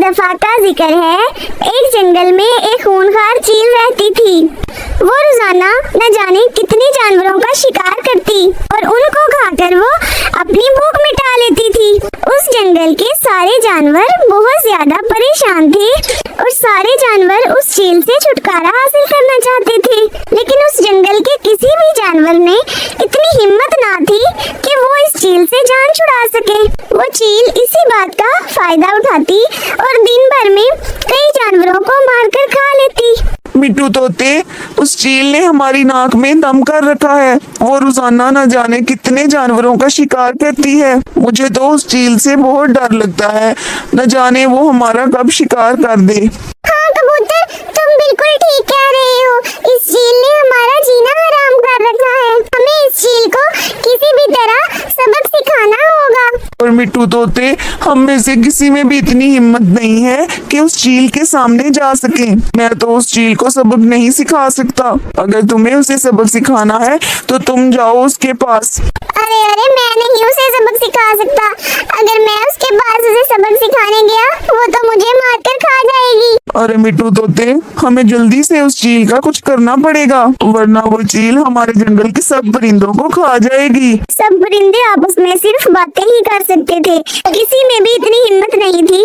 दफा का जिक्र है, एक जंगल में एक खूंखार चील रहती थी। वो रोजाना न जाने कितने जानवरों का शिकार करती और उनको खाकर वो अपनी भूख मिटा लेती थी। उस जंगल के सारे जानवर बहुत ज्यादा परेशान थे और सारे जानवर उस चील से छुटकारा हासिल करना चाहते थे, लेकिन उस जंगल के किसी भी जानवर ने इतनी हिम्मत ना थी कि वो इस चील से जान छुड़ा सके। वो चील इसी बात का फायदा उठाती और दिन भर में कई जानवरों को मारकर खा लेती। मिट्टू तोते, उस चील ने हमारी नाक में दम कर रखा है। वो रोजाना न जाने कितने जानवरों का शिकार करती है। मुझे तो उस चील से बहुत डर लगता है, न जाने वो हमारा कब शिकार कर दे। हाँ कबूतर, तुम बिल्कुल ठीक कह रहे हो। इस चील ने हमारा जीना हराम कर रखा है। हमें इस चील को किसी भी तरह सबक सिखाना होगा। और मिट्टू तोते, हम में से किसी में भी इतनी हिम्मत नहीं है कि उस चील के सामने जा सके। मैं तो उस चील को सबक नहीं सिखा सकता। अगर तुम्हें उसे सबक सिखाना है तो तुम जाओ उसके पास। अरे अरे, मैं नहीं उसे सबक सिखा सकता। अगर मैं उसके पास उसे सबक सिखाने गया, वो तो मुझे मारकर खा जाएगी। अरे मिट्टू तोते, हमें जल्दी से उस चील का कुछ करना पड़ेगा, वरना वो चील हमारे जंगल के सब परिंदों को खा जाएगी। सब परिंदे आपस में सिर्फ बातें ही कर सकते थे, किसी में भी इतनी हिम्मत नहीं थी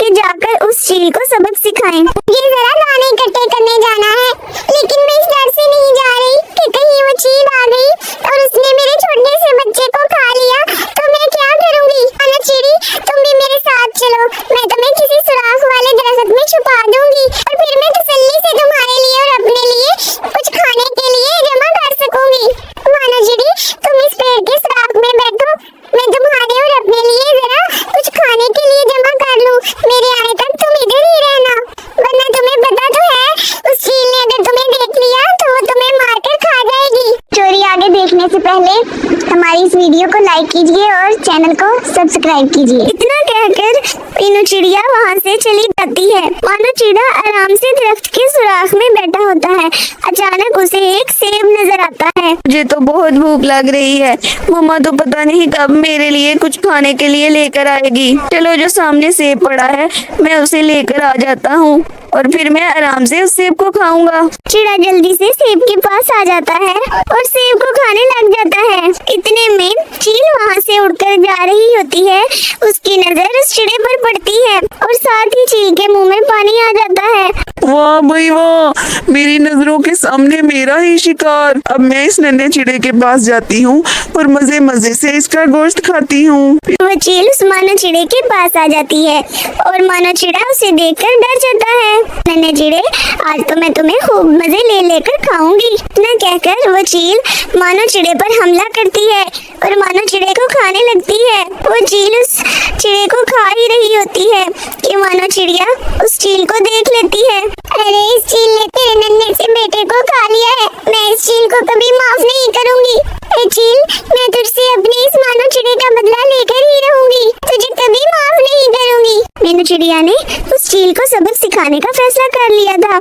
कि जाकर उस चील को सबक सिखाएं। ये जरा दाने इकट्ठे करने जाना है, लेकिन मैं इस डर से नहीं जा रही कि कहीं वो चील आ गई और उसने मेरे छोटे से बच्चे को खा लिया तो मैं क्या करूंगी। अना चिड़ी, तुम भी मेरे साथ चलो, मैं तुम्हें किसी सुराख वाले दरख्त में छुपा दूंगी और फिर मैं तसल्ली से तुम्हारे लिए और अपने लिए कुछ खाने के लिए जमा कर सकूंगी। मानो चिड़ी, तुम इस पेड़ के सुराख में बैठो, मैं तुम्हारे और अपने लिए जरा कुछ खाने के लिए जमा कर लूं। मेरे आने तक तुम इधर ही रहना, वरना तुम्हें पता तो है उस चील ने अगर तुम्हें देख लिया तो वो तुम्हें मारकर खा जाएगी। चोरी आगे देखने से पहले हमारी इस वीडियो को लाइक कीजिए और चैनल को सब्सक्राइब कीजिए। इतना कहकर मीनू चिड़िया वहाँ से चली जाती है। मानो चिड़ा आराम से दरख्त के सुराख में बैठा होता है। अचानक उसे एक सेब नजर आता है। मुझे तो बहुत भूख लग रही है। मम्मा तो पता नहीं कब मेरे लिए कुछ खाने के लिए लेकर आएगी। चलो, जो सामने सेब पड़ा है मैं उसे लेकर आ जाता हूँ और फिर मैं आराम से उस सेब को खाऊंगा। चिड़ा जल्दी से सेब के पास आ जाता है और सेब को खाने लग जाता है। इतने में चील वहाँ से उड़कर जा रही होती है। उसकी नजर उस चिड़े पर पड़ती है और साथ ही चील के मुंह में पानी आ जाता है। वाह भाई वाह, मेरी नजरों के सामने मेरा ही शिकार। अब मैं इस नन्हे चिड़े के पास जाती हूँ और मजे मजे से इसका गोश्त खाती हूँ। वो चील उस मानो चिड़े के पास आ जाती है और मानो चिड़ा उसे देखकर डर जाता है। नन्हे चिड़े, आज तो मैं तुम्हें खूब मजे ले लेकर खाऊंगी। न कहकर वो चील मानो चिड़े पर हमला करती है और मानो चिड़े को खाने लगती है। वो चील उस चिड़े को खा ही रही होती है कि मानो चिड़िया उस चील को देख लेती है। अरे, इस चील ने तेरे नन्हे से बेटे को खा लिया है। मैं इस चील को कभी माफ नहीं करूंगी। ए चील, मैं तुझसे अपनी इस मानो चिड़े का बदला लेकर ही रहूंगी। तुझे कभी माफ नहीं करूंगी। मीनू चिड़िया ने उस चील को सबक सिखाने का फैसला कर लिया था।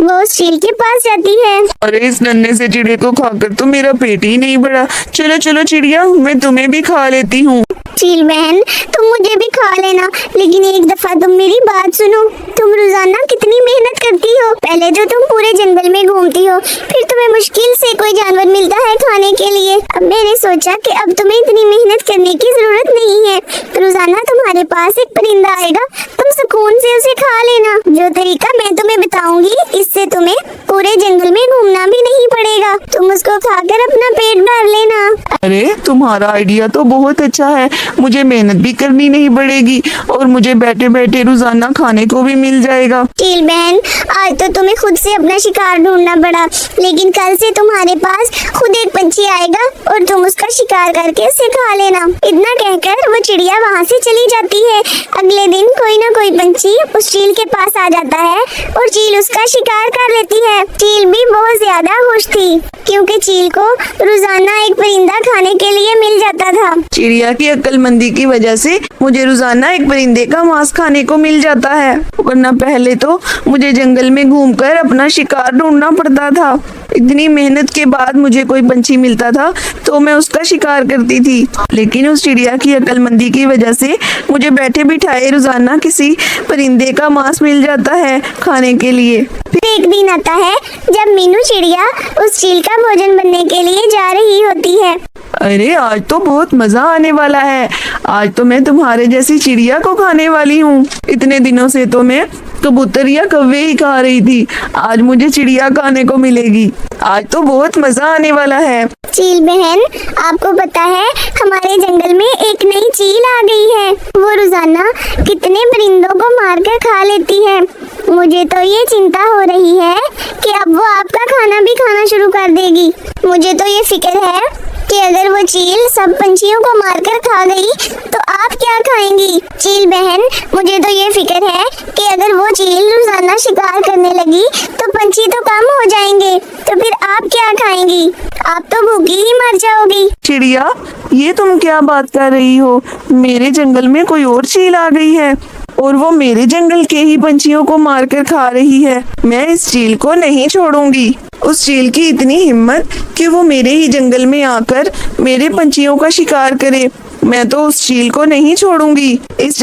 वो उस चील के पास जाती है। अरे, इस नन्हे से चिड़े को खाकर तो मेरा पेट ही नहीं भरा। चलो चलो चिड़िया, मैं तुम्हें भी खा लेती हूँ। चील बहन, तुम मुझे भी खा लेना, लेकिन एक दफा तुम मेरी बात सुनो। तुम रोजाना कितनी मेहनत करती हो। पहले तो तुम पूरे जंगल में घूमती हो, फिर तुम्हें मुश्किल से कोई जानवर मिलता है खाने के लिए। अब मैंने सोचा कि अब तुम्हें इतनी मेहनत करने की जरूरत नहीं है। रोजाना तुम्हारे पास एक परिंदा आएगा, तुम सुकून से उसे खा लेना। जो तरीका मैं तुम्हें बताऊंगी, इससे तुम्हें पूरे जंगल में घूमना भी नहीं पड़ेगा। तुम उसको खाकर अपना पेट भर लेना। अरे, तुम्हारा आइडिया तो बहुत अच्छा है। मुझे मेहनत भी करनी नहीं पड़ेगी और मुझे बैठे बैठे रोजाना खाने को भी मिल जाएगा। चील बहन, आज तो तुम्हें खुद से अपना शिकार ढूंढना पड़ा, लेकिन कल से तुम्हारे पास खुद एक पंछी आएगा और तुम उसका शिकार करके उसे खा लेना। इतना कहकर वो चिड़िया वहाँ से चली जाती है। अगले दिन कोई ना कोई पंछी उस चील के पास आ जाता है और चील उसका शिकार कर लेती है। चील भी बहुत ज्यादा खुश थी क्योंकि चील को रोजाना एक परिंदा खाने के लिए मिल जाता था। चिड़िया की अक्लमंदी की वजह से मुझे रोजाना एक परिंदे का मांस खाने को मिल जाता है, वरना पहले तो मुझे जंगल में घूमकर अपना शिकार ढूंढना पड़ता था। इतनी मेहनत के बाद मुझे कोई पंछी मिलता था तो मैं उसका शिकार करती थी, लेकिन उस चिड़िया की अक्लमंदी की वजह से मुझे बैठे बिठाए रोजाना किसी परिंदे का मांस मिल जाता है खाने के लिए। फिर एक दिन आता है जब मीनू चिड़िया उस चील का भोजन बनने के लिए जा रही होती है। अरे आज तो बहुत मजा आने वाला है, आज तो मैं तुम्हारे जैसी चिड़िया को खाने वाली हूँ। इतने दिनों से तो मैं कबूतर या कौवे ही खा रही थी, आज मुझे चिड़िया खाने को मिलेगी। आज तो बहुत मजा आने वाला है। चील बहन, आपको पता है हमारे जंगल में एक नई चील आ गई है। वो रोजाना कितने परिंदों को मारकर खा लेती है। मुझे तो ये चिंता हो रही है कि अब वो आपका खाना भी खाना शुरू कर देगी। मुझे तो ये फिक्र है कि अगर वो चील सब पंछियों को मारकर खा गई तो आप क्या खाएंगी? चील बहन, मुझे तो ये फिक्र है कि अगर वो चील रोजाना शिकार करने लगी तो पंछी तो कम हो जाएंगे, तो फिर आप क्या खाएंगी? आप तो भूखी ही मर जाओगी। चिड़िया, ये तुम क्या बात कर रही हो? मेरे जंगल में कोई और चील आ गई है और वो मेरे जंगल के ही पंछियों को मारकर खा रही है। मैं इस चील को नहीं छोड़ूंगी। उस चील की इतनी हिम्मत कि वो मेरे ही जंगल में आकर मेरे पंछियों का शिकार करे। मैं तो उस चील को नहीं छोड़ूंगी। इस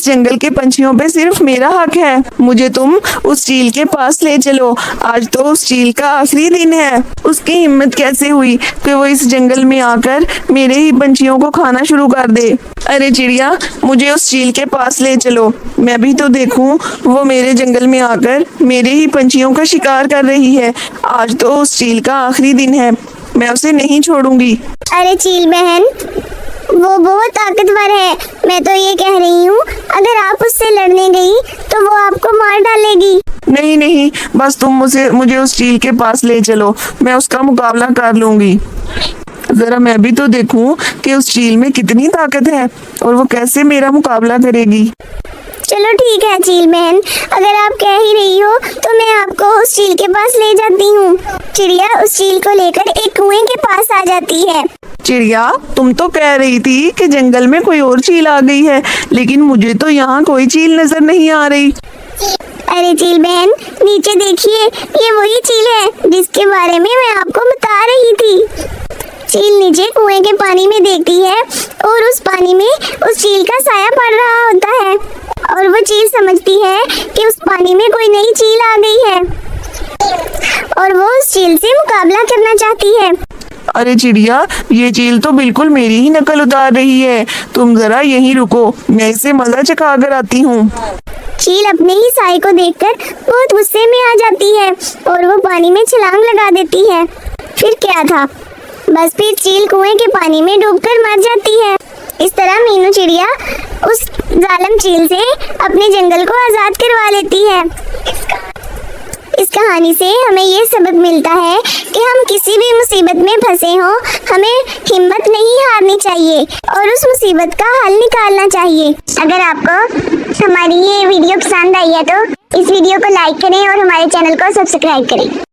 जंगल के पंछियों पे सिर्फ मेरा हक है। मुझे तुम उस चील के पास ले चलो। आज तो उस चील का आखिरी दिन है। उसकी हिम्मत कैसे हुई कि वो इस जंगल में आकर मेरे ही पंछियों को खाना शुरू कर दे? अरे चिड़िया, मुझे उस चील के पास ले चलो, मैं भी तो देखूं वो मेरे जंगल में आकर मेरे ही पंछियों का शिकार कर रही है। आज तो उस चील का आखिरी दिन है, मैं उसे नहीं छोड़ूंगी। अरे चील बहन, वो बहुत ताकतवर है। मैं तो ये कह रही हूँ अगर आप उससे लड़ने गई तो वो आपको मार डालेगी। नहीं नहीं, बस तुम मुझे उस चील के पास ले चलो, मैं उसका मुकाबला कर लूंगी। जरा मैं भी तो देखूं कि उस चील में कितनी ताकत है और वो कैसे मेरा मुकाबला करेगी। चलो ठीक है चील बहन, अगर आप कह ही रही हो तो मैं आपको उस चील के पास ले जाती हूँ। चिड़िया उस चील को लेकर एक कुएं के पास आ जाती है। चिड़िया, तुम तो कह रही थी कि जंगल में कोई और चील आ गई है, लेकिन मुझे तो यहाँ कोई चील नजर नहीं आ रही। अरे चील बहन, नीचे देखिए, ये वही चील है जिसके बारे में मैं आपको बता रही थी। चील नीचे कुएं के पानी में देखती है और उस पानी में उस चील का साया पड़ रहा होता है और वो चील समझती है कि उस पानी में कोई नई चील आ गई है और वो उस चील से मुकाबला करना चाहती है। अरे चिड़िया, ये चील तो बिल्कुल मेरी ही नकल उतार रही है। तुम जरा यहीं रुको, मैं इसे मजा चखा कर आती हूँ। चील अपने ही साए को देखकर बहुत गुस्से में आ जाती है और वो पानी में छलांग लगा देती है। फिर क्या था, बस फिर चील कुएं के पानी में डूबकर मर जाती है। इस तरह मीनू चिड़िया उस जालिम चील से अपने जंगल को आजाद करवा लेती है। इस कहानी से हमें ये सबक मिलता है कि हम किसी भी मुसीबत में फंसे हों, हमें हिम्मत नहीं हारनी चाहिए और उस मुसीबत का हल निकालना चाहिए। अगर आपको हमारी ये वीडियो पसंद आई है तो इस वीडियो को लाइक करें और हमारे चैनल को सब्सक्राइब करें।